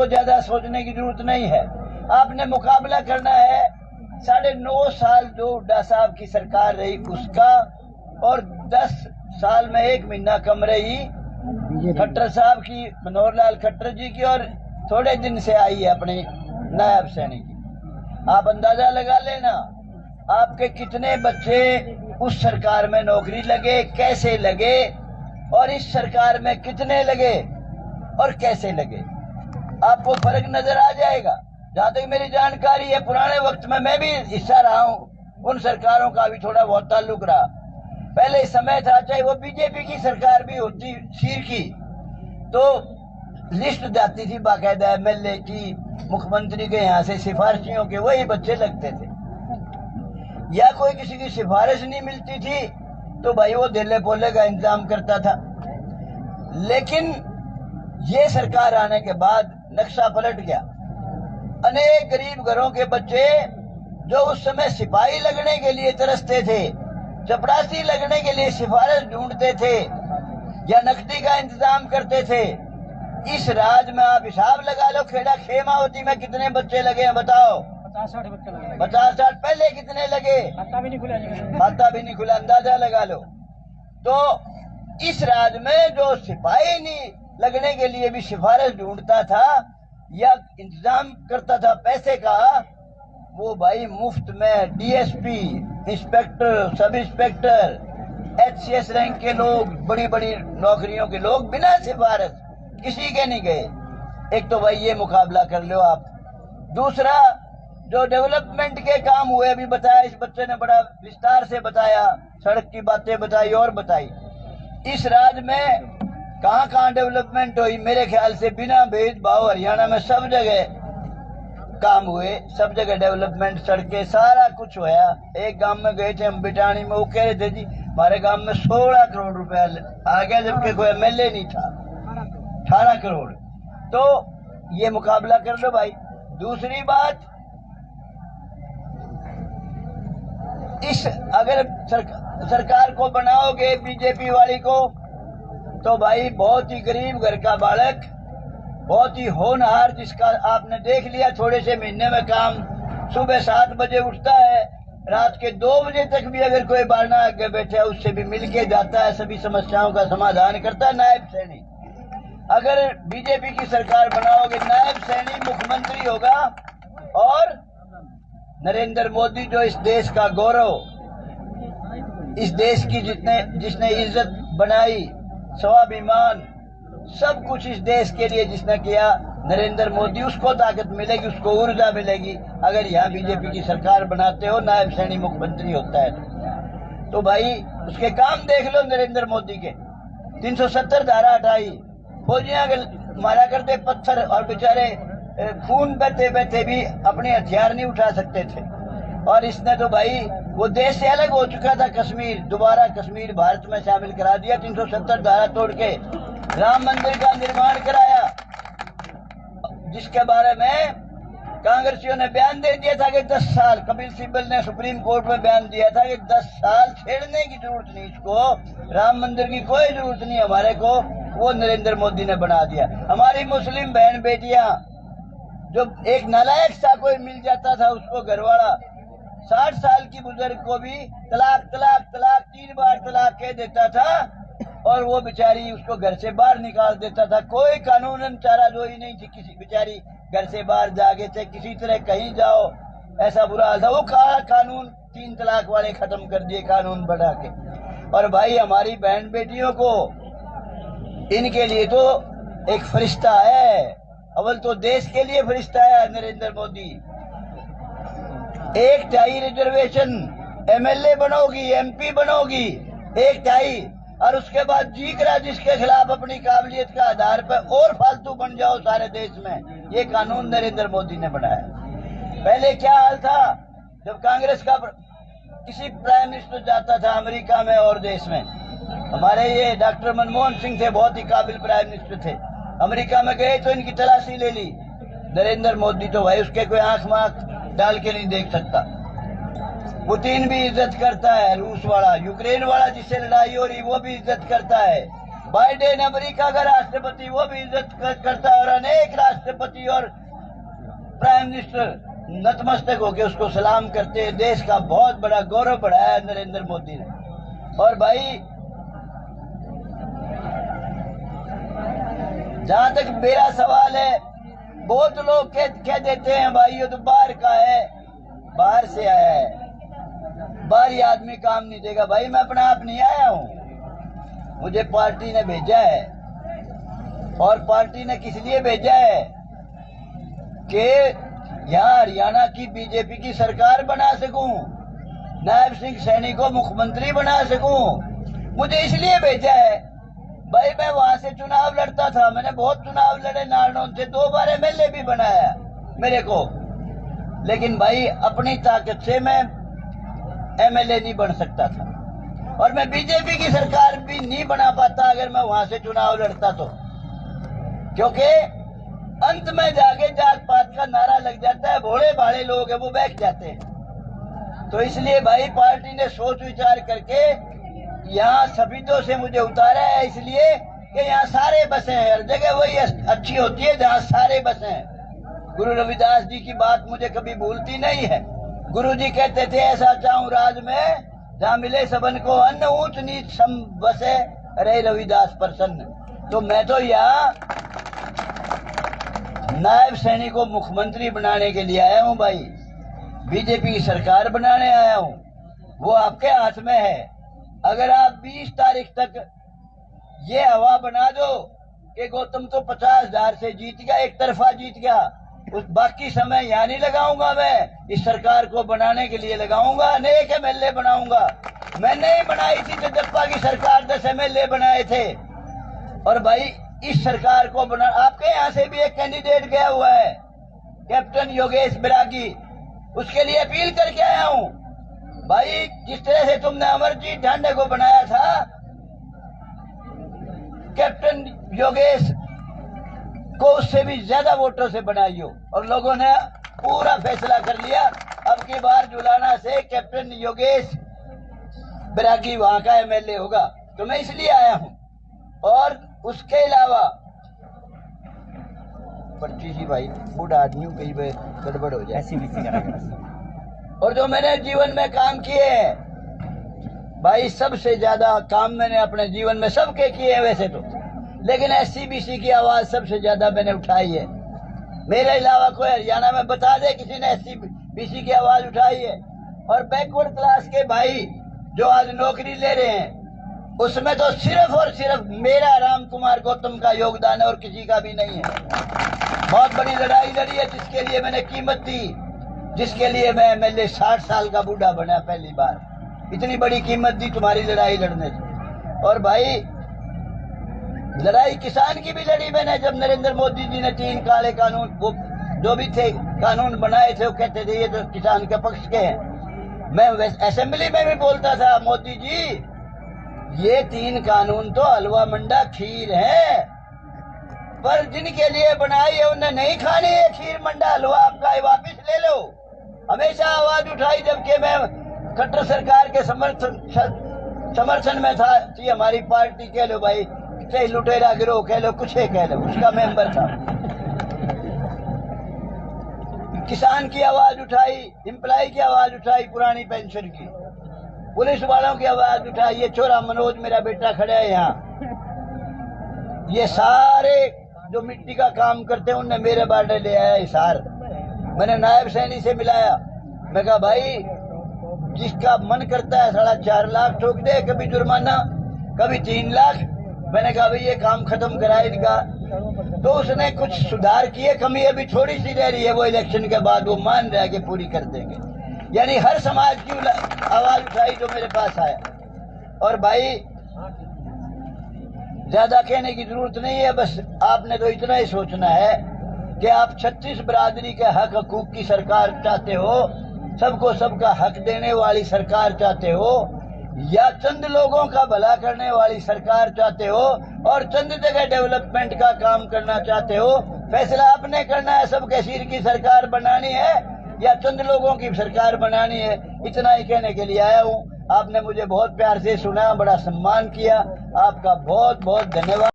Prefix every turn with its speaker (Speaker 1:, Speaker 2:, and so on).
Speaker 1: तो ज्यादा सोचने की जरूरत नहीं है। आपने मुकाबला करना है 9.5 साल जो हुड्डा साहब की सरकार रही उसका, और 10 साल में 1 महीना कम रही खट्टर साहब की, मनोहर लाल खट्टर जी की, और थोड़े दिन से आई है अपनी नायब सैनी की। आप अंदाजा लगा लेना आपके कितने बच्चे उस सरकार में नौकरी लगे, कैसे लगे, और इस सरकार में कितने लगे और कैसे लगे, आपको फर्क नजर आ जाएगा। जहां तक मेरी जानकारी है, पुराने वक्त में मैं भी हिस्सा रहा हूं, उन सरकारों का भी थोड़ा बहुत ताल्लुक रहा। पहले समय था, चाहे वो बीजेपी की सरकार भी होती सीर की, तो लिस्ट जाती थी बाकायदा एमएलए की, मुख्यमंत्री के यहाँ से सिफारिशियों के, वही बच्चे लगते थे। या कोई किसी की सिफारिश नहीं मिलती थी तो भाई वो देले पोले का इंतजाम करता था। लेकिन ये सरकार आने के बाद नक्शा पलट गया। अनेक गरीब घरों के बच्चे जो उस समय सिपाही लगने के लिए तरसते थे, चपरासी लगने के लिए सिफारिश ढूंढते थे या नकदी का इंतजाम करते थे, इस राज में आप हिसाब लगा लो, खेड़ा खेमावती में कितने बच्चे लगे हैं बताओ?
Speaker 2: 50-60 बच्चे लगे।
Speaker 1: 50-60। पहले कितने लगे?
Speaker 2: खाता भी नहीं खुला।
Speaker 1: खाता भी नहीं खुला, अंदाजा लगा लो। तो इस राज में जो सिपाही नहीं लगने के लिए भी सिफारिश ढूंढता था या इंतजाम करता था पैसे का, वो भाई मुफ्त में DSP, inspector, sub inspector, HCS rank के लोग, बड़ी बड़ी नौकरियों के लोग बिना सिफारिश किसी के नहीं गए। एक तो भाई ये मुकाबला कर लो आप। दूसरा, जो डेवलपमेंट के काम हुए अभी बताया, इस बच्चे ने बड़ा विस्तार से बताया, सड़क की बातें बताई और बताई। इस राज्य में कहाँ कहाँ डेवलपमेंट हुई, मेरे ख्याल से बिना भेदभाव हरियाणा में सब जगह काम हुए, सब जगह डेवलपमेंट, सड़कें, सारा कुछ होया। एक गांव में गए थे हम बिटानी में, वो कह रहे थे जी हमारे गांव में 16 करोड़ रुपया आ गया, जबकि कोई एमएलए नहीं था। 18 करोड़। तो ये मुकाबला कर लो भाई। दूसरी बात, इस अगर सरकार को बनाओगे बीजेपी वाली को, तो भाई बहुत ही गरीब घर का बालक, बहुत ही होनहार, जिसका आपने देख लिया थोड़े से महीने में काम, सुबह 7 बजे उठता है, रात के 2 बजे तक भी अगर कोई बारना आगे बैठा है उससे भी मिल के जाता है, सभी समस्याओं का समाधान करता है। नायब सैनी, अगर बीजेपी की सरकार बनाओगे, नायब सैनी मुख्यमंत्री होगा, और नरेंद्र मोदी जो इस देश का गौरव, इस देश की जिसने इज्जत बनाई, स्वाभिमान, सब कुछ इस देश के लिए जिसने किया, नरेंद्र मोदी, उसको ताकत मिलेगी, उसको ऊर्जा मिलेगी अगर यहाँ बीजेपी की सरकार बनाते हो, नायब सैनी मुख्यमंत्री होता है तो भाई उसके काम देख लो नरेंद्र मोदी के। 370 धारा हटाई, फौजियां मारा करते पत्थर, और बेचारे खून बहते बहते भी अपने हथियार नहीं उठा सकते थे। और इसने तो भाई वो देश से अलग हो चुका था कश्मीर, दोबारा कश्मीर भारत में शामिल करा दिया, 370 धारा तोड़ के राम मंदिर का निर्माण कराया, जिसके बारे में कांग्रेसियों ने बयान दे दिया था कि 10 साल, कपिल सिब्बल ने सुप्रीम कोर्ट में बयान दिया था कि 10 साल छेड़ने की जरूरत नहीं, इसको राम मंदिर की कोई जरूरत नहीं हमारे को, वो नरेंद्र मोदी ने बना दिया। हमारी मुस्लिम बहन बेटियां, जो एक नालायक सा कोई मिल जाता था उसको घरवाला 60 साल की बुजुर्ग को भी तलाक तलाक तलाक 3 बार तलाक कह देता था, और वो बेचारी उसको घर से बाहर निकाल देता था। कोई कानूनन चाराजोई नहीं थी, किसी बेचारी घर से बाहर जाके चाहे किसी तरह कहीं जाओ, ऐसा बुरा हाल था। वो कानून 3 तलाक वाले खत्म कर दिए कानून बढ़ा के। और भाई हमारी बहन बेटियों को, इनके लिए तो एक फरिश्ता है, अव्वल तो देश के लिए फरिश्ता है नरेंद्र मोदी। 1/2 रिजर्वेशन, एमएलए बनोगी, एमपी बनोगी, 1/2, और उसके बाद जीकरा जिसके खिलाफ अपनी काबिलियत का आधार पर और फालतू बन जाओ सारे देश में, ये कानून नरेंद्र मोदी ने बनाया। पहले क्या हाल था, जब कांग्रेस का किसी प्राइम मिनिस्टर जाता था अमेरिका में और देश में, हमारे ये डॉक्टर मनमोहन सिंह थे, बहुत ही काबिल प्राइम मिनिस्टर थे, अमेरिका में गए तो इनकी तलाशी ले ली। नरेंद्र मोदी तो भाई उसके कोई आंख मांख डाल के नहीं देख सकता। पुतिन भी इज्जत करता है, रूस वाला, यूक्रेन वाला जिससे लड़ाई हो रही वो भी इज्जत करता है, बाइडेन अमेरिका का राष्ट्रपति, वो भी इज्जत करता है और अनेक राष्ट्रपति और प्राइम मिनिस्टर नतमस्तक होकर उसको सलाम करते हैं। देश का बहुत बड़ा गौरव बढ़ाया है नरेंद्र मोदी ने। और भाई जहां तक मेरा सवाल है, बहुत लोग कह देते हैं भाई ये तो बाहर का है, बाहर से आया है, बाहरी आदमी काम नहीं देगा। भाई मैं अपना आप नहीं आया हूं, मुझे पार्टी ने भेजा है। और पार्टी ने किस लिए भेजा है कि यहाँ हरियाणा की बीजेपी की सरकार बना सकूं, नायब सिंह सैनी को मुख्यमंत्री बना सकूं। मुझे इसलिए भेजा है भाई, मैं वहां से चुनाव लड़ता था, मैंने बहुत चुनाव लड़े, नारनौल से 2 बार एमएलए भी बनाया मेरे को, लेकिन भाई अपनी ताकत से मैं एमएलए नहीं बन सकता था और मैं बीजेपी की सरकार भी नहीं बना पाता अगर मैं वहां से चुनाव लड़ता तो, क्योंकि अंत में जाके जात पात का नारा लग जाता है, भोले भाले लोग हैं वो बैठ जाते हैं। तो इसलिए भाई पार्टी ने सोच विचार करके यहाँ सफीदों से मुझे उतारा है, इसलिए कि यहाँ सारे बसे हैं। हर जगह वही अच्छी होती है जहाँ सारे बसे हैं। गुरु रविदास जी की बात मुझे कभी भूलती नहीं है। गुरु जी कहते थे ऐसा चाहूं राज में जहाँ मिले सबन को अन्न, ऊंच नीच सम बसे रहे रविदास प्रसन्न। तो मैं तो यहाँ नायब सैनी को मुख्यमंत्री बनाने के लिए आया हूँ भाई, बीजेपी की सरकार बनाने आया हूँ। वो आपके हाथ में है। अगर आप 20 तारीख तक ये हवा बना दो कि गौतम तो 50,000 से जीत गया, एक तरफा जीत गया, उस बाकी समय यहाँ नहीं लगाऊंगा, मैं इस सरकार को बनाने के लिए लगाऊंगा, अनेक एमएलए बनाऊंगा। मैंने ही बनाई थी जगदप्पा की सरकार, 10 एमएलए बनाए थे। और भाई इस सरकार को बना, आपके यहाँ से भी एक कैंडिडेट गया हुआ है कैप्टन योगेश बैरागी, उसके लिए अपील करके आया हूँ। भाई जिस तरह से तुमने अमरजीत ढांडे को बनाया था, कैप्टन योगेश को उससे भी ज्यादा वोटों से बनाई हो, और लोगों ने पूरा फैसला कर लिया अब की बार जुलाना से कैप्टन योगेश बैरागी वहां का एमएलए होगा। तो मैं इसलिए आया हूं। और उसके अलावा पर्ची सी भाई बूढ़ा आदमी कहीं पे गड़बड़ हो जाए। और जो मैंने जीवन में काम किए हैं भाई, सबसे ज्यादा काम मैंने अपने जीवन में सबके किए हैं वैसे तो, लेकिन SC-BC की आवाज सबसे ज्यादा मैंने उठाई है। मेरे अलावा कोई हरियाणा में बता दे किसी ने SC-BC की आवाज उठाई है। और बैकवर्ड क्लास के भाई जो आज नौकरी ले रहे हैं, उसमें तो सिर्फ और सिर्फ मेरा राम कुमार गौतम का योगदान है और किसी का भी नहीं है। बहुत बड़ी लड़ाई लड़ी है जिसके लिए मैंने कीमत दी, जिसके लिए मैं एमएलए 60 साल का बूढ़ा बना पहली बार। इतनी बड़ी कीमत दी तुम्हारी लड़ाई लड़ने से। और भाई लड़ाई किसान की भी लड़ी मैंने, जब नरेंद्र मोदी जी ने 3 काले कानून, वो जो भी थे कानून बनाए थे, वो कहते थे ये तो किसान के पक्ष के हैं। मैं असेंबली में भी बोलता था, मोदी जी ये 3 कानून तो हलवा मंडा खीर है, पर जिनके लिए बनाई है उन्हें नहीं खानी है खीर मंडा हलवा, आपका ये वापिस ले लो। हमेशा आवाज उठाई, जबकि मैं खट्टर सरकार के समर्थन में था। हमारी पार्टी कह लो भाई, चाहे लुटेरा गिरोह कह लो, कुछ कह लो, उसका मेंबर था। किसान की आवाज उठाई, एम्प्लॉय की आवाज उठाई, पुरानी पेंशन की, पुलिस वालों की आवाज उठाई। ये छोरा मनोज मेरा बेटा खड़ा है यहाँ, ये सारे जो मिट्टी का काम करते हैं उनने मेरे बारे ले आया हिसार। मैंने नायब सैनी से मिलाया, मैं कहा भाई जिसका मन करता है 4.5 लाख ठोक दे, कभी जुर्माना कभी 3 लाख। मैंने कहा भाई ये काम खत्म कराएगा, तो उसने कुछ सुधार किए, कमी अभी थोड़ी सी रह रही है, वो इलेक्शन के बाद वो मान रहा है कि पूरी कर देंगे। यानी हर समाज की आवाज उठाई जो मेरे पास आया। और भाई ज्यादा कहने की जरूरत नहीं है, बस आपने तो इतना ही सोचना है कि आप 36 बिरादरी के हक हकूक की सरकार चाहते हो, सबको सबका हक देने वाली सरकार चाहते हो, या चंद लोगों का भला करने वाली सरकार चाहते हो और चंद जगह डेवलपमेंट का काम करना चाहते हो। फैसला आपने करना है, सबके सिर की सरकार बनानी है या चंद लोगों की सरकार बनानी है। इतना ही कहने के लिए आया हूँ। आपने मुझे बहुत प्यार से सुना, बड़ा सम्मान किया। आपका बहुत बहुत धन्यवाद।